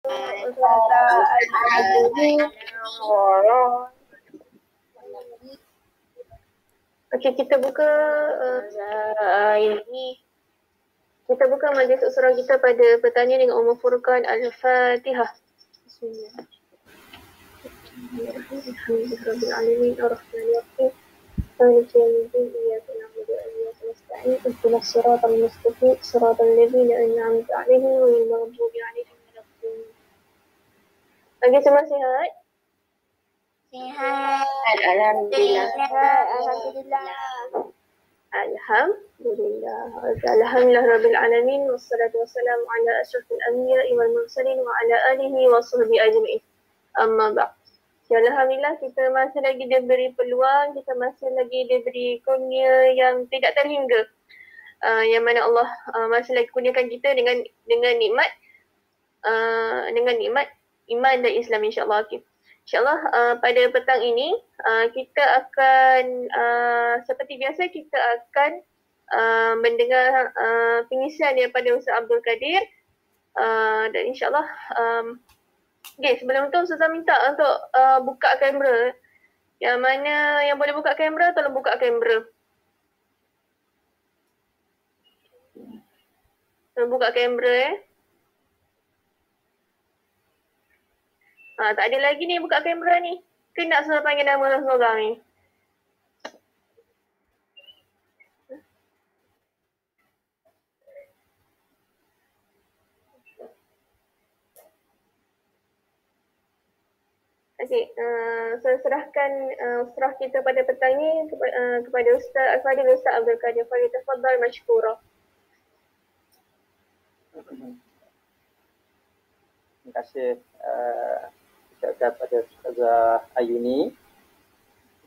Ustazah Azmi. Okey, kita buka ini. Kita buka majlis usrah kita pada petang ini dengan Ummul Furqan Al-Fatihah. Bismillahirrahmanirrahim. Ar-Rahmanir-Rahim. Maliki yaumiddin. Iyyaka na'budu wa iyyaka nasta'in. Ihdinas siratal mustaqim. Siratal ladzina an'amta 'alaihim ghairil maghdubi 'alaihim waladdallin. Bagi semua sihat? Sihat. Alhamdulillah. Alhamdulillah. Alhamdulillah Rabbil Alamin. Wassalatu wassalamu ala asyrafil anbiya'i wal mursalin wa ala alihi wa sahbihi ajma'in. Amma ba'd. Ya, Alhamdulillah kita masih lagi diberi peluang, kita masih lagi diberi kurnia yang tidak terhingga. Yang mana Allah masih lagi kurniakan kita dengan nikmat iman dan Islam, insya-Allah. Okay. InsyaAllah pada petang ini kita akan seperti biasa kita akan mendengar pengisian daripada Ustaz Abdul Kadir dan insyaAllah sebelum tu Ustazah minta untuk buka kamera. Yang mana yang boleh buka kamera, tolong buka kamera. Tolong buka kamera tak ada lagi ni buka kamera ni. Kena Ustazah panggil nama seorang ni. Okey, saya serahkan usrah kita pada petang ini kepada Ustaz Al-Fadhil Ustaz Abdul Kadir. Falyatafaddal mashkura. Terima kasih kepada Ustazah Ayuni.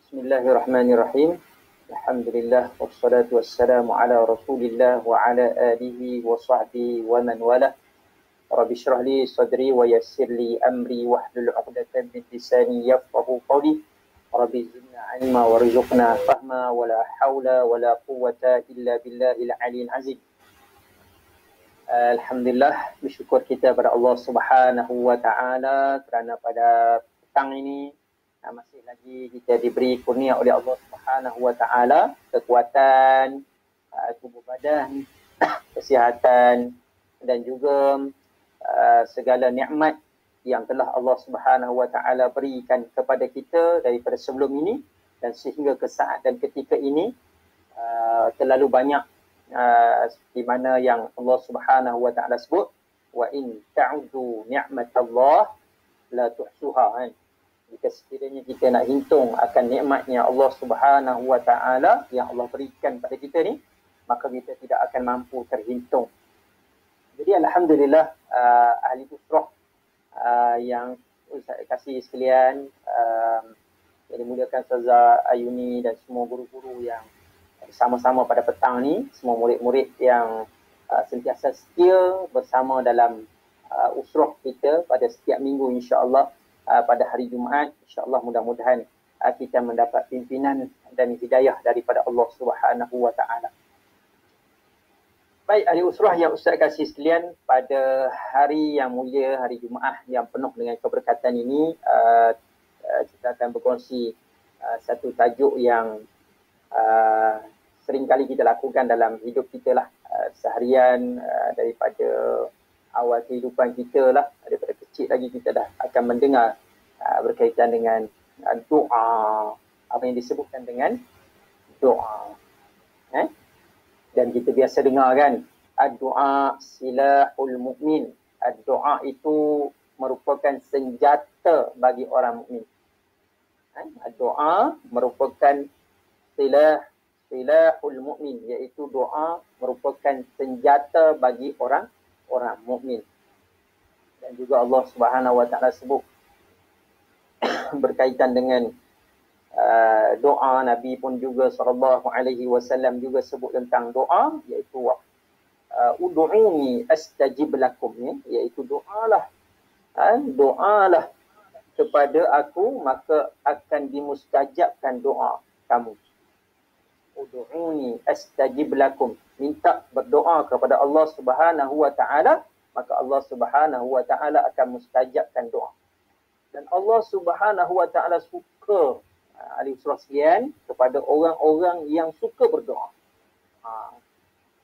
Bismillahirrahmanirrahim. Alhamdulillah wassalatu wassalamu ala Rasulillah wa ala alihi wa sahbihi wa man wala. Rabbi shrah li sadri wa yassir li amri wahlul 'uqdatam min lisani yafqahu qawli. Rabbi zidna 'ilma warzuqna fahma wa la haula wa la quwwata illa billahil 'aliyyil 'azim. Alhamdulillah, bersyukur kita pada Allah Subhanahu wa taala kerana pada petang ini masih lagi kita diberi kurnia oleh Allah Subhanahu wa taala kekuatan tubuh badan, kesihatan dan juga segala nikmat yang telah Allah Subhanahu wa taala berikan kepada kita daripada sebelum ini dan sehingga ke saat dan ketika ini terlalu banyak di mana yang Allah Subhanahu wa taala sebut wa in ta'udu ni'matallah la tuhsuha kan. Jika sekiranya kita nak hitung akan nikmatnya Allah Subhanahu wa taala yang Allah berikan pada kita ni, maka kita tidak akan mampu terhitung. Jadi alhamdulillah ahli usrah yang Ustaz kasih sekalian, yang dimuliakan Ustazah Ayuni dan semua guru-guru yang bersama-sama pada petang ni, semua murid-murid yang sentiasa setia bersama dalam usrah kita pada setiap minggu, insya-Allah pada hari Jumaat, insya-Allah mudah-mudahan kita mendapat pimpinan dan hidayah daripada Allah Subhanahu wa taala. Baik, ahli usrah yang Ustaz kasih sekalian, pada hari yang mulia, hari Jumaat yang penuh dengan keberkatan ini, kita akan berkongsi satu tajuk yang sering kali kita lakukan dalam hidup kita lah, seharian, daripada awal kehidupan kita lah, daripada kecil lagi kita dah akan mendengar berkaitan dengan doa, apa yang disebutkan dengan doa. Dan kita biasa dengar kan, ad-doa silahul mu'min. Ad-doa itu merupakan senjata bagi orang mukmin. Ad-doa merupakan silahul mu'min, iaitu doa merupakan senjata bagi orang mukmin. Dan juga Allah Subhanahu wa taala sebut berkaitan dengan doa, Nabi pun juga sallallahu alaihi wasallam juga sebut tentang doa, iaitu ud'uni astajib lakum, iaitu doalah kepada aku maka akan dimustajabkan doa kamu. Ud'uni astajib lakum, minta berdoa kepada Allah Subhanahu wa taala maka Allah Subhanahu wa taala akan mustajabkan doa. Dan Allah Subhanahu wa taala suka ahli surah sekalian kepada orang-orang yang suka berdoa.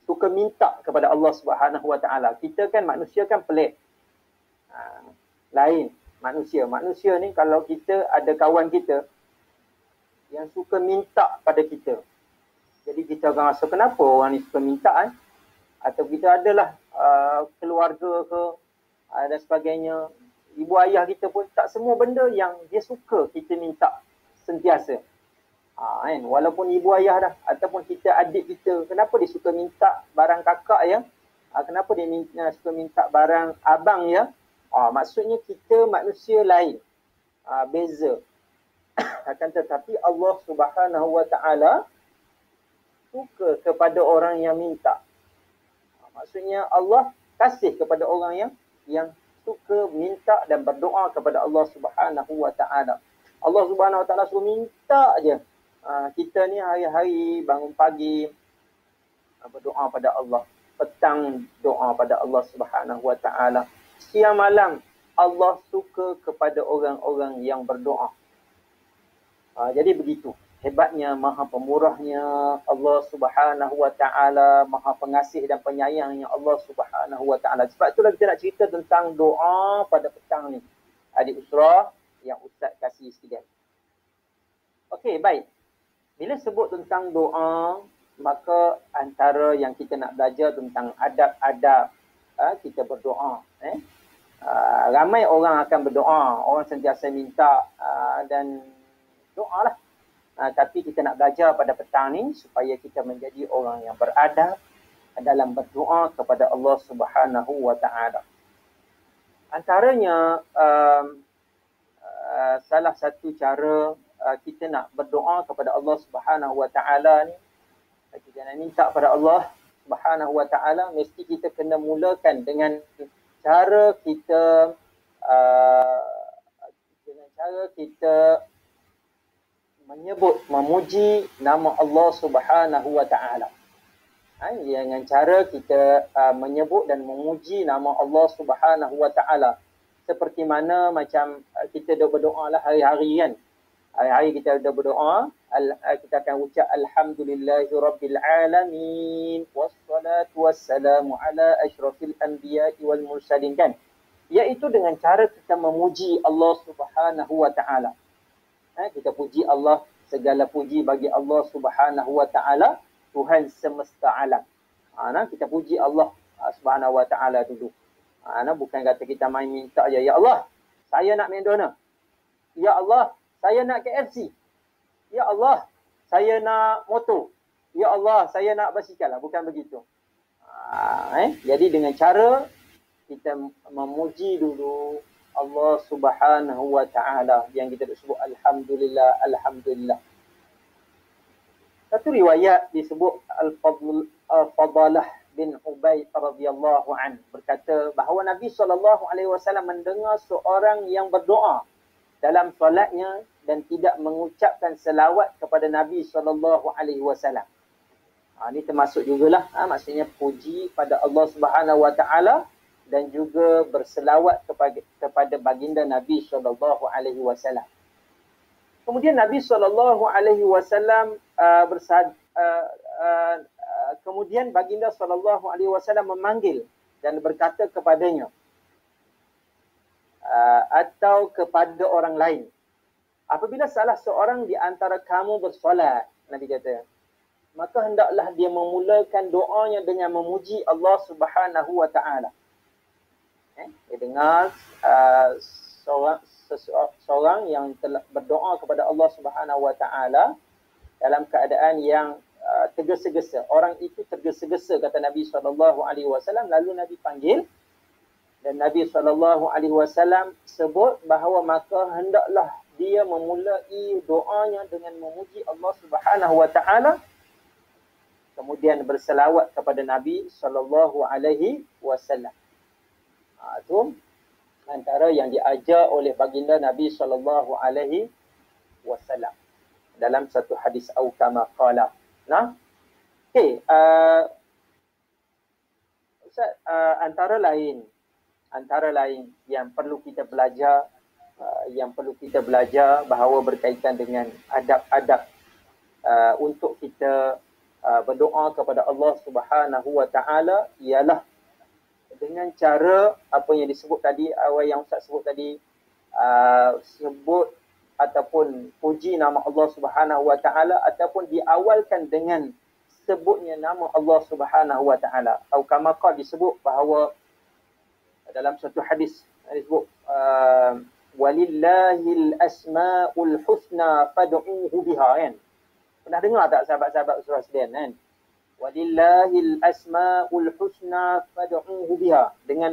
Suka minta kepada Allah Subhanahu wa taala. Kita kan manusia kan pelik. Lain manusia. Manusia ni kalau kita ada kawan kita yang suka minta pada kita. Jadi kita akan rasa kenapa orang ni suka minta atau kita adalah keluarga ke dan sebagainya. Ibu ayah kita pun tak semua benda yang dia suka kita minta sentiasa. Kan? Walaupun ibu ayah dah ataupun kita adik kita, kenapa dia suka minta barang kakak ya? Kenapa dia suka minta barang abang ya? Maksudnya kita manusia lain. Beza. Akan tetapi Allah Subhanahu wa taala suka kepada orang yang minta. Maksudnya Allah kasih kepada orang yang suka minta dan berdoa kepada Allah Subhanahu wa taala. Allah Subhanahu wa taala suruh minta aje. Kita ni hari-hari bangun pagi berdoa pada Allah, petang doa pada Allah Subhanahu wa taala. Siang malam Allah suka kepada orang-orang yang berdoa. Jadi begitu hebatnya, maha pemurahnya Allah Subhanahu wa taala, maha pengasih dan penyayangnya Allah Subhanahu wa taala. Sebab itulah kita nak cerita tentang doa pada petang ni. Adik Usrah yang Ustaz kasih sekalian. Okey, baik. Bila sebut tentang doa, maka antara yang kita nak belajar tentang adab-adab kita berdoa. Ramai orang akan berdoa, orang sentiasa minta dan doalah. Tapi kita nak belajar pada petang ni supaya kita menjadi orang yang beradab dalam berdoa kepada Allah Subhanahu wa taala. Antaranya salah satu cara kita nak berdoa kepada Allah Subhanahu wa taala ni, kita nak minta kepada Allah Subhanahu wa taala, mesti kita kena mulakan dengan cara kita menyebut, memuji nama Allah Subhanahu wa taala. Dengan cara kita menyebut dan memuji nama Allah Subhanahu wa taala. Seperti mana macam kita dah berdoa lah hari-hari kan. Hari-hari kita dah berdoa, kita akan ucap alhamdulillahirabbil alamin wassalatu wassalamu ala asyrafil anbiya'i wal mursalin kan. Iaitu dengan cara kita memuji Allah Subhanahu wa taala. Kita puji Allah, segala puji bagi Allah Subhanahu wa taala, Tuhan semesta alam. Kita puji Allah Subhanahu wa taala dulu. Bukan kata kita main minta je, ya Allah, saya nak McDonald. Ya Allah, saya nak KFC. Ya Allah, saya nak motor. Ya Allah, saya nak basikal. Bukan begitu. Jadi dengan cara kita memuji dulu Allah Subhanahu wa taala yang kita sebut alhamdulillah, alhamdulillah. Satu riwayat disebut Al-Fadalah bin Ubaid radhiyallahu an berkata bahawa Nabi SAW mendengar seorang yang berdoa dalam solatnya dan tidak mengucapkan selawat kepada Nabi SAW. Ini termasuk jugalah maksudnya puji pada Allah Subhanahu wa taala dan juga berselawat kepada baginda Nabi SAW. Kemudian Nabi SAW kemudian baginda SAW memanggil dan berkata kepadanya atau kepada orang lain, apabila salah seorang di antara kamu bersolat, Nabi kata, maka hendaklah dia memulakan doanya dengan memuji Allah Subhanahu wa taala. Dia dengar seorang yang telah berdoa kepada Allah Subhanahu wa taala dalam keadaan yang tergesa-gesa. Orang itu tergesa-gesa kata Nabi SAW. Lalu Nabi panggil dan Nabi SAW sebut bahawa maka hendaklah dia memulai doanya dengan memuji Allah Subhanahu wa taala, kemudian berselawat kepada Nabi SAW. Itu antara yang diajar oleh baginda Nabi SAW dalam satu hadis au kama qala. Okey, Ustaz, antara lain antara lain yang perlu kita belajar, bahawa berkaitan dengan adab-adab untuk kita berdoa kepada Allah Subhanahu Wa Taala ialah dengan cara apa yang disebut tadi, awal yang Ustaz sebut tadi, sebut ataupun puji nama Allah Subhanahu Wa Taala ataupun diawalkan dengan sebutnya nama Allah Subhanahu Wa Taala. Atau kama qala disebut bahawa dalam satu hadis disebut walillahil asmaul husna fad'uhu biha, kan? Pernah dengar tak sahabat-sahabat surah sekalian, kan? Walillahil asmaul husna fad'uhu biha. Dengan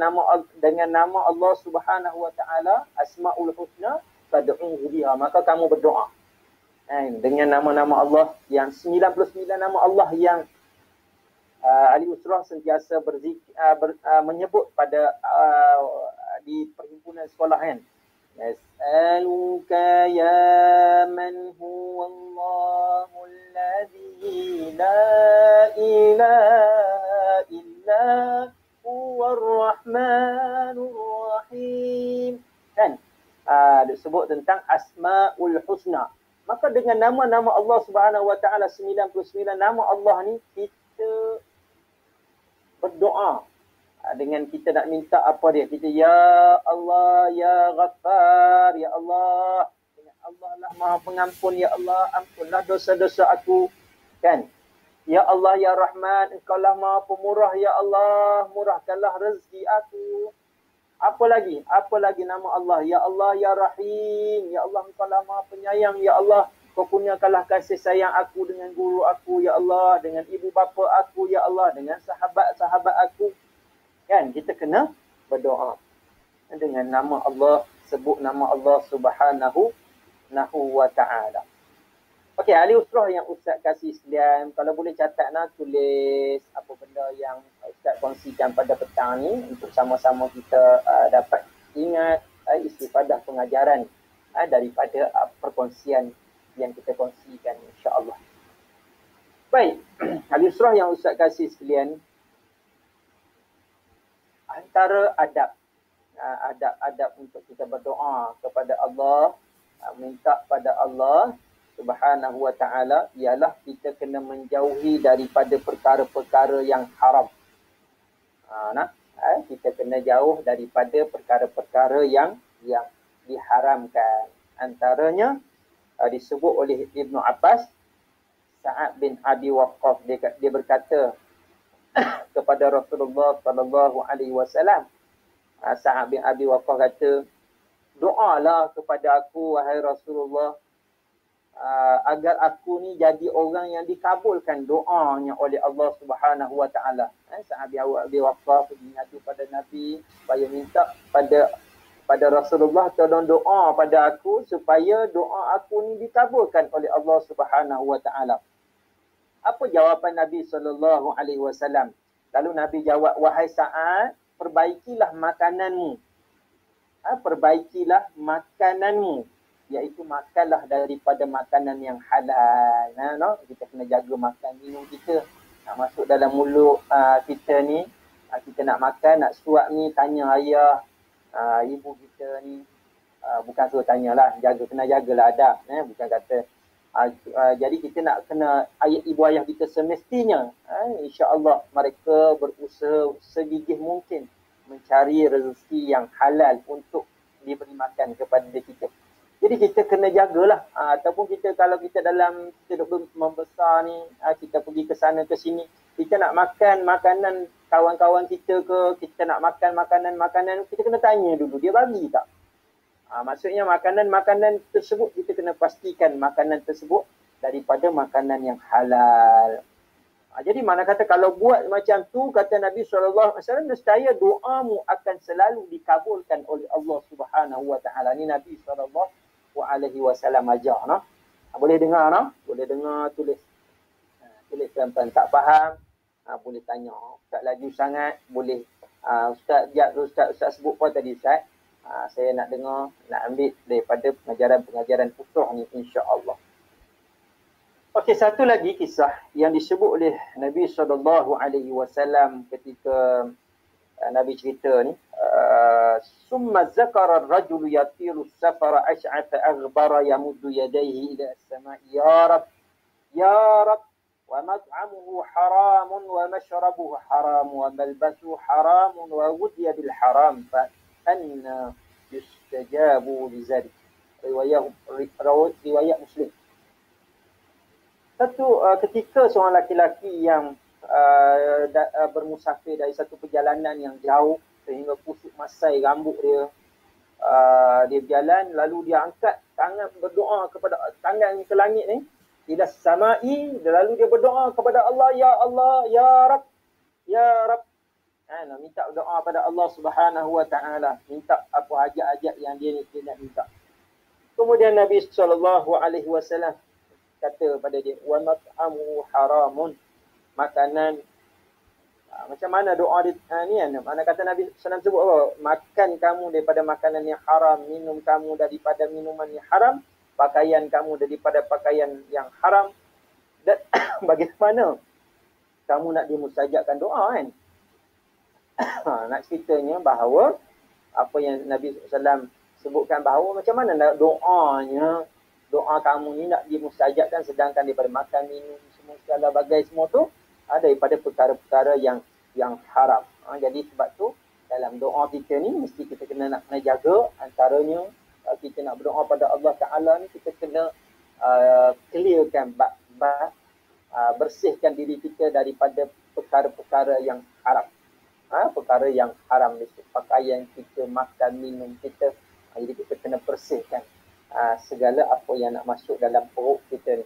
nama Allah Subhanahu Wa Taala, asmaul husna fad'uhu biha, maka kamu berdoa. Dengan nama-nama Allah yang 99 nama Allah yang ahli usrah sentiasa menyebut pada di perhimpunan sekolah, kan? Nas'aluka ya man huwa Allahul ladzi la ilaha illa huwar rahmanur rahim, kan? Disebut tentang asmaul husna. Maka dengan nama-nama Allah Subhanahu Wa Taala 99 nama Allah ni, kita berdoa dengan kita nak minta apa dia, kita ya Allah ya Ghaffar, ya Allah, Allah lah Maha Pengampun, ya Allah ampunlah dosa-dosa aku, kan? Ya Allah ya Rahman, Engkau lah Maha Pemurah, ya Allah murahkanlah rezeki aku. Apa lagi nama Allah? Ya Allah ya Rahim, ya Allah Engkau lah Maha Penyayang, ya Allah Kau kurniakanlah kasih sayang aku dengan guru aku, ya Allah, dengan ibu bapa aku, ya Allah, dengan sahabat-sahabat aku. Kan, kita kena berdoa dengan nama Allah, sebut nama Allah Subhanahu Wa Taala. Okey, ahli usrah yang Ustaz kasih sekalian, kalau boleh catat tulis apa benda yang Ustaz kongsikan pada petang ni untuk sama-sama kita dapat ingat istifadah pengajaran daripada perkongsian yang kita kongsikan, insya-Allah. Baik, ahli usrah yang Ustaz kasih sekalian, antara adab untuk kita berdoa kepada Allah, minta pada Allah Subhanahu Wa Taala ialah kita kena menjauhi daripada perkara-perkara yang haram. Kita kena jauh daripada perkara-perkara yang diharamkan. Antaranya disebut oleh Ibnu Abbas, Sa'ad bin Abi Waqqas, dia berkata kepada Rasulullah sallallahu alaihi wasallam, Sa'ad bin Abi Waqqas kata, doalah kepada aku wahai Rasulullah, agar aku ni jadi orang yang dikabulkan doanya oleh Allah Subhanahu Wa Taala. Sa'ad bin Abi Waqqas pergi ngadu pada Nabi supaya minta pada Rasulullah, tolong doa pada aku supaya doa aku ni dikabulkan oleh Allah Subhanahu Wa Taala. Apa jawapan Nabi sallallahu alaihi wasallam? Lalu Nabi jawab, wahai Sa'ad, perbaikilah makananmu. Perbaikilah makananmu, iaitu makanlah daripada makanan yang halal. Kita kena jaga makan minum kita. Masuk dalam mulut kita ni, kita nak makan, nak suap ni, tanya ayah, ibu kita ni, bukan suruh tanyalah, kena jagalah adab, bukan kata jadi kita nak kena ayat ibu ayah kita semestinya, insya-Allah mereka berusaha segigih mungkin mencari rezeki yang halal untuk diberi makan kepada kita. Jadi kita kena jagalah, ataupun kita kalau kita dalam kita membesar ni, kita pergi ke sana ke sini, kita nak makan makanan kawan-kawan kita ke, kita nak makan makanan, kita kena tanya dulu dia bagi tak. Maksudnya makanan tersebut kita kena pastikan makanan tersebut daripada makanan yang halal. Jadi mana kata kalau buat macam tu, kata Nabi SAW, nescaya doamu akan selalu dikabulkan oleh Allah Subhanahu Wa Taala. Ni Nabi SAW ajar. Boleh dengar, boleh dengar, tulis tuan-tuan tak faham, boleh tanya. Tak laju sangat, boleh Ustaz sebut apa tadi Ustaz? Saya nak dengar, nak ambil daripada pengajaran usrah ni, insya-Allah. Okey, satu lagi kisah yang disebut oleh Nabi SAW ketika Nabi cerita ni, ثم ذكر الرجل يطيل السفر أشعث أغبر يمد يديه إلى السماء يا رب يا رب ومطعمه حرام ومشربه حرام وملبسه حرام وغذي بالحرام فأنا يستجاب لذلك. Riwayat Muslim. Ketika seorang laki-laki yang bermusafir dari satu perjalanan yang jauh sehingga kusut masai rambut dia, dia berjalan lalu dia angkat tangan berdoa kepada tangan ke langit ni, ila samai, lalu dia berdoa kepada Allah, ya Allah, ya Rab, ya Rab. Minta doa pada Allah Subhanahu wa taala, minta apa hajat-hajat yang dia nak minta. Kemudian Nabi SAW kata pada dia, wa mat'amu haramun, makanan, macam mana doa dia ni kan? Mana kata Nabi SAW sebut apa? Makan kamu daripada makanan yang haram, minum kamu daripada minuman yang haram, pakaian kamu daripada pakaian yang haram. Dan bagaimana kamu nak dimustajabkan doa kan? Nak ceritanya bahawa apa yang Nabi SAW sebutkan bahawa macam mana nak doanya, doa kamu ni nak dimustajabkan sedangkan daripada makan, minum, semua segala bagai semua tu daripada perkara-perkara yang haram. Jadi sebab tu dalam doa kita ni mesti kita kena jaga, antaranya kita nak berdoa pada Allah Ta'ala ni kita kena clearkan, bersihkan diri kita daripada perkara-perkara yang haram. Perkara yang haram ni, pakaian kita, makan, minum kita, jadi kita kena bersihkan segala apa yang nak masuk dalam perut kita ni.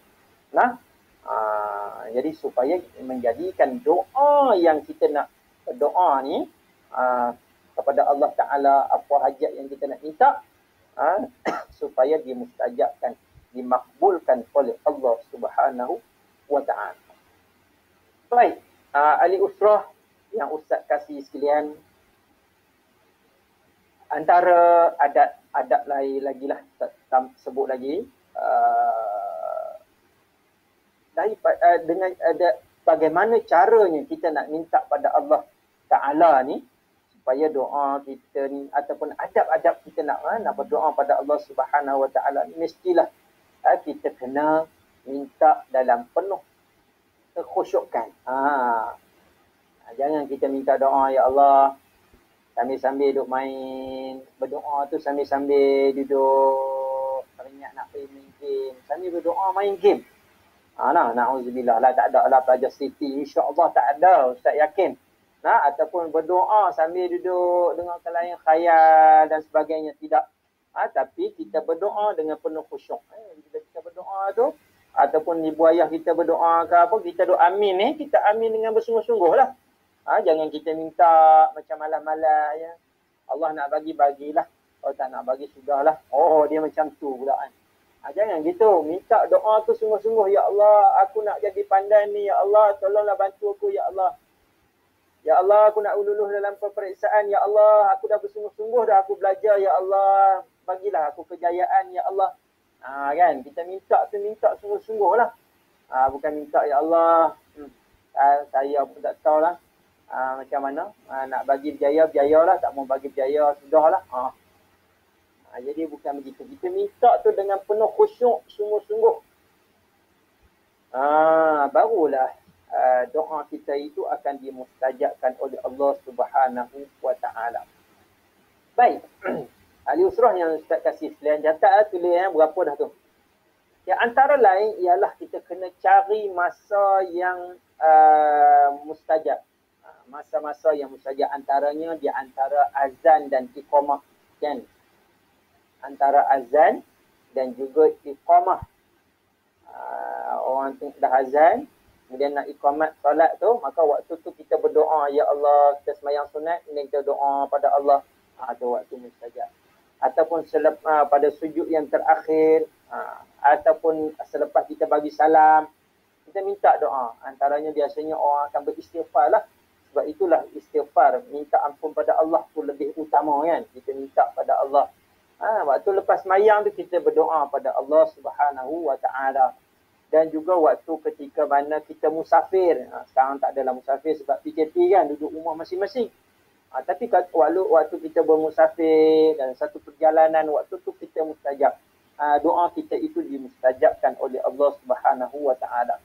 Jadi supaya menjadikan doa yang kita nak berdoa ni kepada Allah Ta'ala, apa hajat yang kita nak minta, supaya dimustajabkan, dimakbulkan oleh Allah Subhanahu wa Ta'ala. Baik, ahli usrah yang Ustaz kasih sekalian, antara adat lain lagi lah, sebut lagi, dengan bagaimana caranya kita nak minta pada Allah Ta'ala ni supaya doa kita ni ataupun adab-adab kita nak berdoa pada Allah Subhanahu wa Ta'ala ni, mestilah kita kena minta dalam penuh kekhusyukan. Jangan kita minta doa, ya Allah, sambil-sambil duduk main, berdoa tu sambil-sambil duduk teringat nak main game, sambil berdoa main game. Na'udzubillah lah, tak ada lah pelajar siti, insya-Allah tak ada, Ustaz yakin. Ataupun berdoa sambil duduk dengan kelayan khayal dan sebagainya, tidak. Tapi kita berdoa dengan penuh khusyuk. Bila kita berdoa tu, ataupun ibu ayah kita berdoa ke apa, kita doa amin kita amin dengan bersungguh-sungguh lah. Jangan kita minta macam malas-malas ya. Allah nak bagi, bagilah. Kalau tak nak bagi, sudahlah. Dia macam tu pula kan. Jangan gitu. Minta doa tu sungguh-sungguh. Ya Allah, aku nak jadi pandai ni. Ya Allah, tolonglah bantu aku. Ya Allah. Ya Allah, aku nak lulus dalam peperiksaan. Ya Allah, aku dah bersungguh-sungguh dah aku belajar. Ya Allah, bagilah aku kejayaan. Ya Allah. Kan? Kita minta tu minta sungguh-sungguh lah. Bukan minta, ya Allah, saya pun tak tahu lah. Macam mana nak bagi berjaya, berjayalah. Tak mau bagi berjaya, sudahlah. Jadi bukan begitu. Kita minta tu dengan penuh khusyuk, sungguh-sungguh. Barulah doa kita itu akan dimustajabkan oleh Allah Subhanahu wa Ta'ala. Baik. Ahli usrah yang Ustaz kasih sekalian, catat tulis berapa dah tu. Yang antara lain ialah kita kena cari masa yang mustajab. Masa-masa yang mustajab antaranya di antara azan dan iqamah, kan? Antara azan dan juga iqamah. Orang tu dah azan, kemudian nak iqamat solat tu, maka waktu tu kita berdoa, ya Allah, kita sembahyang sunat, kemudian kita doa pada Allah. Tu waktu mustajab. Ataupun selepas pada sujud yang terakhir, ataupun selepas kita bagi salam, kita minta doa. Antaranya biasanya orang akan beristighfar lah. Sebab itulah istighfar, minta ampun pada Allah tu lebih utama kan. Kita minta pada Allah. Waktu lepas sembahyang tu kita berdoa pada Allah Subhanahu wa Ta'ala. Dan juga waktu ketika mana kita musafir. Sekarang tak adalah musafir sebab PKP kan, duduk rumah masing-masing. Tapi waktu kita bermusafir dan satu perjalanan, waktu tu kita mustajab. Doa kita itu dimustajabkan oleh Allah Subhanahu wa taala.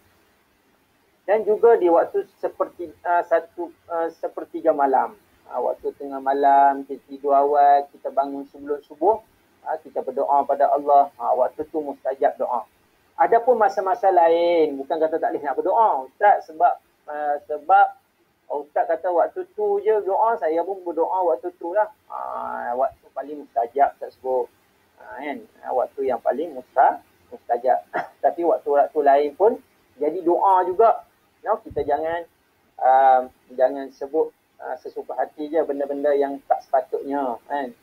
Dan juga di waktu sepertiga malam. Waktu tengah malam, kita tidur awal, kita bangun sebelum subuh, kita berdoa pada Allah. Waktu tu mustajab doa. Adapun masa-masa lain, bukan kata tak boleh nak berdoa, Ustaz, sebab Ustaz kata waktu tu je doa, saya pun berdoa waktu tu lah. Waktu paling mustajab tersebut. Kan? Waktu yang paling mustajab. Tapi waktu-waktu lain pun jadi doa juga. Kita jangan sebut sesuka hati je benda-benda yang tak sepatutnya. Kan?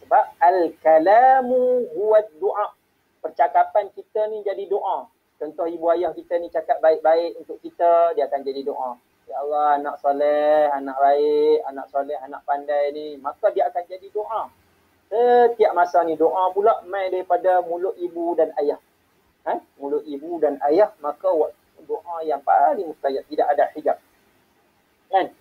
Sebab al-kalamu huwa doa. Percakapan kita ni jadi doa. Contoh ibu ayah kita ni cakap baik-baik untuk kita, dia akan jadi doa. Ya Allah, anak soleh, anak baik, anak soleh, anak pandai ni. Maka dia akan jadi doa. Setiap masa ni doa pula main daripada mulut ibu dan ayah. Mulut ibu dan ayah, maka doa yang paling mustajab, tidak ada hijab. Kan?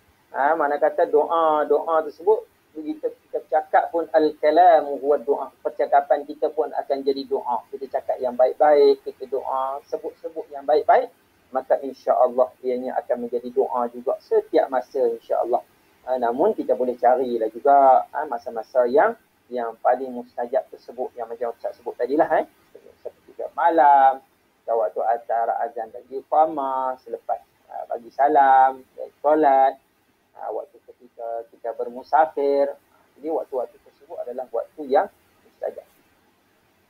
Mana kata doa tersebut, kita cakap pun al-kalamu huwa doa. Percakapan kita pun akan jadi doa. Kita cakap yang baik-baik, kita doa, sebut-sebut yang baik-baik, maka insya-Allah ianya akan menjadi doa juga setiap masa insya-Allah. Namun kita boleh carilah juga masa-masa yang paling mustajab tersebut, yang macam Ustaz sebut tadilah, seperti malam, waktu antara azan dan iqamah, selepas bagi salam dan solat, waktu ketika kita bermusafir. Jadi waktu-waktu tersebut adalah waktu yang mustajab.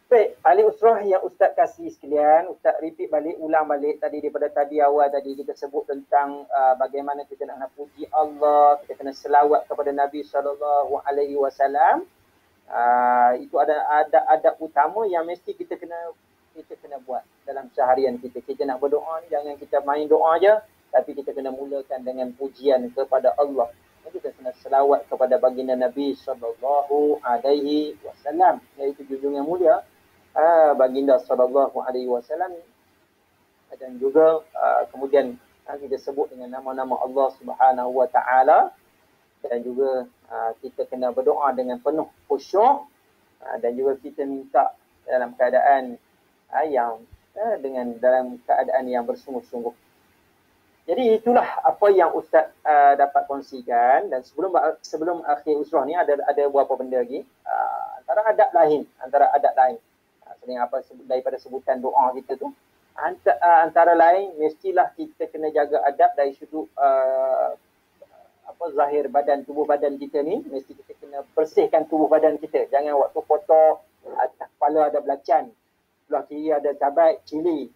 Baik, ahli usrah yang Ustaz kasih sekalian, Ustaz repeat balik, ulang balik tadi daripada tadi awal tadi kita sebut tentang bagaimana kita nak puji Allah, kita kena selawat kepada Nabi SAW. Itu ada adab utama yang mesti kita kena buat dalam seharian kita. Kita nak berdoa ni, jangan kita main doa je, tapi kita kena mulakan dengan pujian kepada Allah. Kita kena selawat kepada baginda Nabi SAW, iaitu junjungan mulia baginda SAW. Dan juga kemudian kita sebut dengan nama-nama Allah Subhanahu wa taala. Dan juga kita kena berdoa dengan penuh khusyuk, dan juga kita minta dalam keadaan dalam keadaan yang bersungguh-sungguh. Jadi itulah apa yang Ustaz dapat kongsikan. Dan sebelum akhir usrah ni ada beberapa benda lagi. Antara adab lain selain apa daripada sebutan doa kita tu, antara lain mestilah kita kena jaga adab dari sudut zahir badan, tubuh badan kita ni. Mesti kita kena bersihkan tubuh badan kita. Jangan waktu kotor, atas kepala ada belacan, sebelah kiri ada cabai, cili,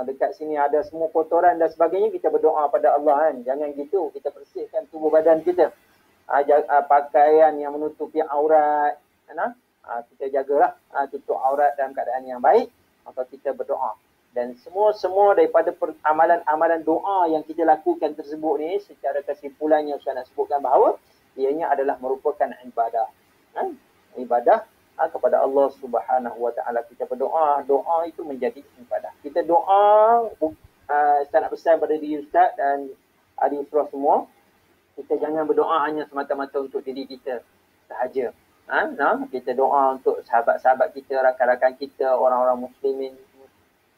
dekat sini ada semua kotoran dan sebagainya, kita berdoa pada Allah, kan. Jangan gitu, kita bersihkan tubuh badan kita. Pakaian yang menutupi aurat, kita jagalah tutup aurat dalam keadaan yang baik, maka kita berdoa. Dan semua daripada amalan doa yang kita lakukan tersebut ni, secara kesimpulannya saya nak sebutkan bahawa ianya adalah merupakan ibadah. Ibadah kepada Allah Subhanahu wa taala. Kita berdoa, doa itu menjadi ibadah. Kita doa, saya nak pesan pada diri Ustaz dan ahli usrah semua, kita jangan berdoa hanya semata-mata untuk diri kita sahaja. Kita doa untuk sahabat-sahabat kita, rakan-rakan kita, orang-orang muslimin,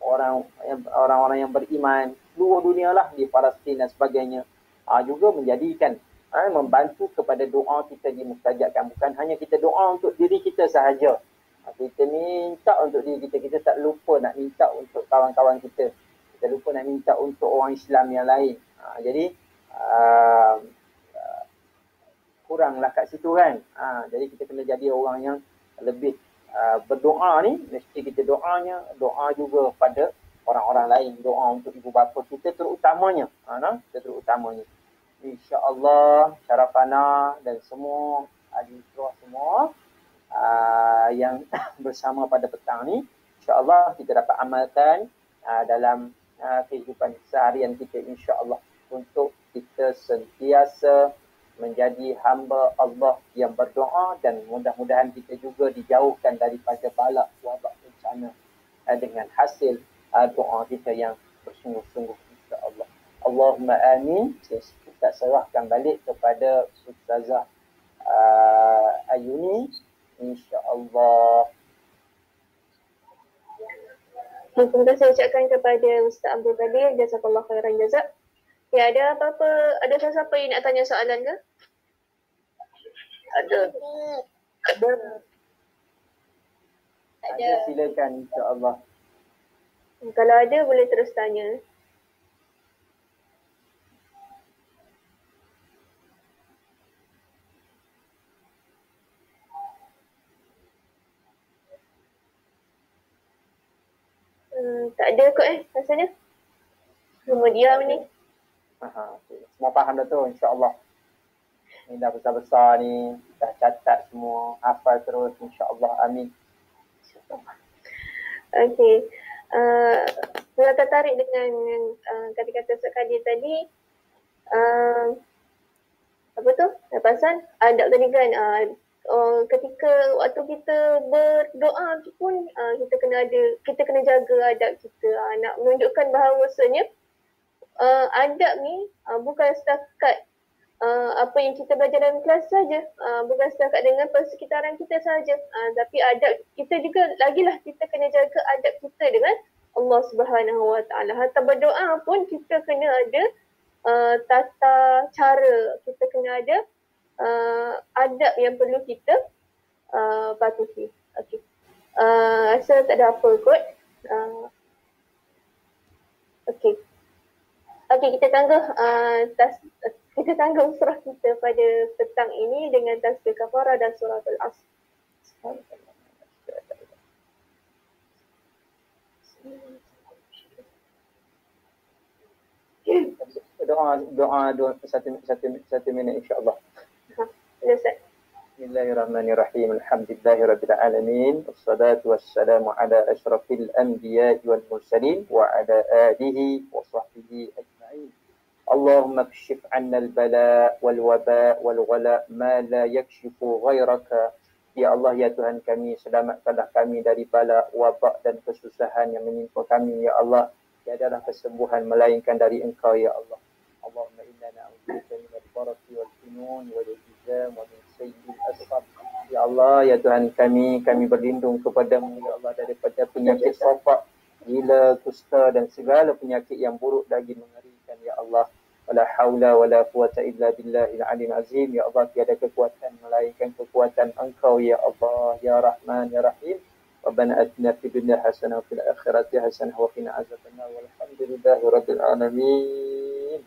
orang-orang yang beriman seluruh dunia lah, di Palestin dan sebagainya. Juga menjadikan membantu kepada doa kita dimustajabkan. Bukan hanya kita doa untuk diri kita sahaja. Kita minta untuk diri kita. Kita tak lupa nak minta untuk kawan-kawan kita. Kita lupa nak minta untuk orang Islam yang lain. Jadi kuranglah kat situ, kan. Jadi kita kena jadi orang yang lebih berdoa ni. Mesti kita doa juga pada orang-orang lain. Doa untuk ibu bapa kita terutamanya. Terutamanya. InsyaAllah Syarafana dan semua ahli usrah semua yang bersama pada petang ni, insyaAllah kita dapat amalkan dalam kehidupan seharian kita, insyaAllah, untuk kita sentiasa menjadi hamba Allah yang berdoa, dan mudah-mudahan kita juga dijauhkan daripada bala wabak bencana dengan hasil doa kita yang bersungguh-sungguh, insyaAllah. Allahumma amin. kita serahkan balik kepada Ustazah Ayuni, insya-Allah. Terima kasih saya ucapkan kepada Ustaz Abdul Qadir. Jazakallah khairan jazak. Ya, ada apa-apa, ada siapa yang nak tanya soalan ke? Ada. Silakan, insya-Allah. Kalau ada boleh terus tanya. Tak ada kot rasanya. Semua diam ni. Semua faham dah tu, insya-Allah. Ni dah besar-besar ni, dah catat semua, hafal terus, insya-Allah. Amin. Okey. Saya tertarik dengan kata-kata Ustaz Qadir tadi. Apa tu? Pasal adab tadi kan, ketika waktu kita berdoa pun kita kena jaga adab kita. Nak menunjukkan bahawasanya adab ni bukan setakat apa yang kita belajar dalam kelas saja, bukan setakat dengan persekitaran kita saja, tapi adab kita juga lagilah kita kena jaga adab kita dengan Allah Subhanahu Wa Taala. Hatta berdoa pun kita kena ada tata cara, kita kena ada adab yang perlu kita patuhi. Okey. Rasa tak ada apa kot. Okey. Okey, kita tangguh surah kita pada petang ini dengan tasbih kafarah dan suratul Asr. Doa satu minit insya-Allah. Bismillahirrahmanirrahim. Alhamdulillahirabbil alamin. Wassalatu wassalamu ala asyrafil anbiya'i wal mursalin wa ala alihi wa sahbihi ajma'in. Allahumma kshif 'anna al-bala wal waba wal ghala ma la yakshifu ghairaka. Ya Allah, ya Tuhan kami, selamatkanlah kami dari bala, wabak dan kesusahan yang menimpa kami, ya Allah. Tiadalah kesembuhan melainkan dari Engkau, ya Allah. Allahumma inna na'udzubika min al-barasi wal junun wal jizam wa min sayyi'il asqam. Ya Allah, ya Tuhan kami berlindung kepadamu, ya Allah, daripada penyakit sofak, gila, kusta dan segala penyakit yang buruk lagi mengerikan, ya Allah. Wala haula wala quwata illa billahil aliyil azim. Ya Allah, tiada kekuatan melainkan kekuatan Engkau, ya Allah, ya Rahman, ya Rahim. Rabbana atina fid dunya hasanah wa fil akhirati hasanah wa qina azabannar. Walhamdulillahi rabbil alamin.